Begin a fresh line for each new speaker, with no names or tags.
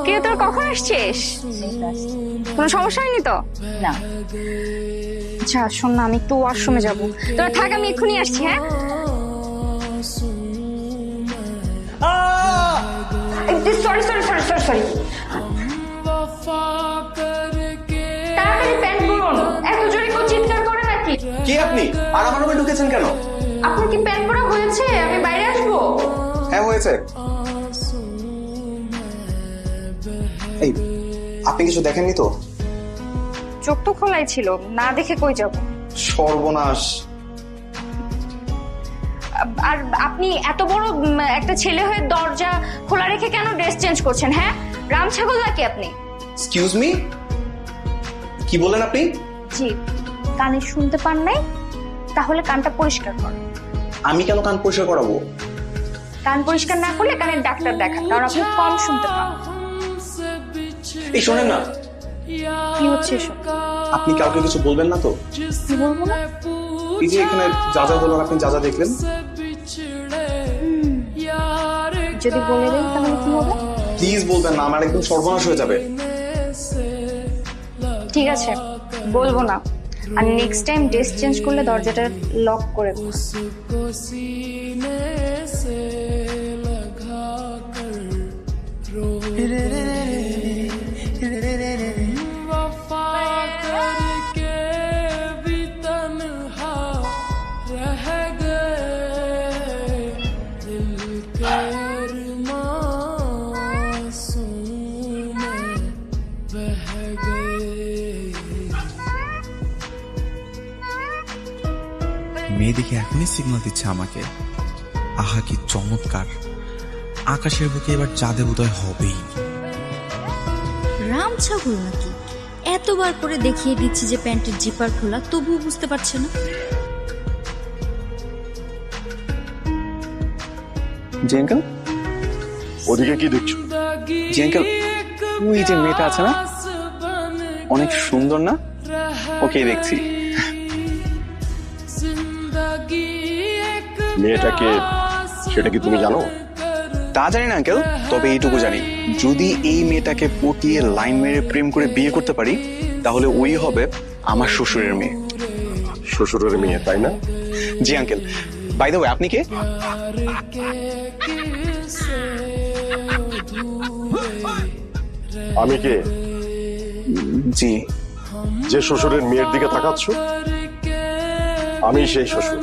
কে তোর কখন আসছিস? কোনো সমস্যা হয়নি তো?
না।
আচ্ছা শোন না, আমি একটু ওয়াশরুমে যাবো, তোরা থাক, আমি এক্ষুনি আসছি। হ্যাঁ sorry sorry sorry sorry sorry, তাড়াতাড়ি প্যান্ট পরুন। এত জোরে কেউ চিৎকার করে নাকি?
কে আপনি? আর আমার রুমে ঢুকেছেন কেন?
আপনার কি প্যান্ট পরা হয়েছে? আমি বাইরে আসবো?
হ্যাঁ হয়েছে। এই আপনি কিছু দেখেননি তো?
চোখ তো খোলাই ছিল, না দেখে কই যাব?
সর্বনাশ।
আর আপনি এত বড় একটা ছেলে হয়ে দরজা খোলা রেখে কেন ড্রেস চেঞ্জ করছেন? হ্যাঁ রাম ছাগল নাকি আপনি?
এক্সকিউজ মি, কি বলেন আপনি?
জি, কানে শুনতে পান নাই? তাহলে কানটা পরিষ্কার করুন।
আমি কেন কান পরিষ্কার করাবো?
কান পরিষ্কার না করলে কানের ডাক্তার দেখান, কারণ আপনি কম শুনতে পান।
এই শোনেন না,
কি হচ্ছে এসব?
আপনি কাউকে কিছু বলবেন না তো?
কি বলবো না?
এই যে এখানে যা যা হলো আপনি যা যা দেখলেন।
যদি বলে দেন তাহলে কি হবে?
প্লিজ বলবেন না, আমার একদম সর্বনাশ হয়ে যাবে।
ঠিক আছে বলবো না, আর নেক্সট টাইম ড্রেস চেঞ্জ করলে দরজাটা লক করে দিন।
মেয়ে দেখে এখনই সিগন্যাল দিচ্ছে আমাকে। আহা কি চমৎকার! আকাশের বুকে এবার চাঁদে উদয় হবেই।
রাম ছাগল নাকি? এতবার করে দেখিয়ে দিচ্ছি যে প্যান্টের জিপার খোলা, তবুও বুঝতে পারছে না।
জি আঙ্কেল।
ওদিকে কি দেখছো?
জি আঙ্কেল, ওই যে মেয়েটা আছে না, অনেক সুন্দর না? ওকে দেখছি।
মেয়েটাকে, সেটা কি তুমি জানো?
তা জানি না আঙ্কেল, তবে এইটুকু জানি, যদি এই মেয়েটাকে পটিয়ে লাইন মেরে প্রেম করে বিয়ে করতে পারি, তাহলে ওই হবে আমার শ্বশুরের মেয়ে।
শ্বশুরের মেয়ে, তাই না?
জি আঙ্কেল। বাই দ্য ওয়ে, আপনি কে?
আমি কে?
জি।
যে শ্বশুরের মেয়ের দিকে তাকাচ্ছ, আমি সেই শ্বশুর।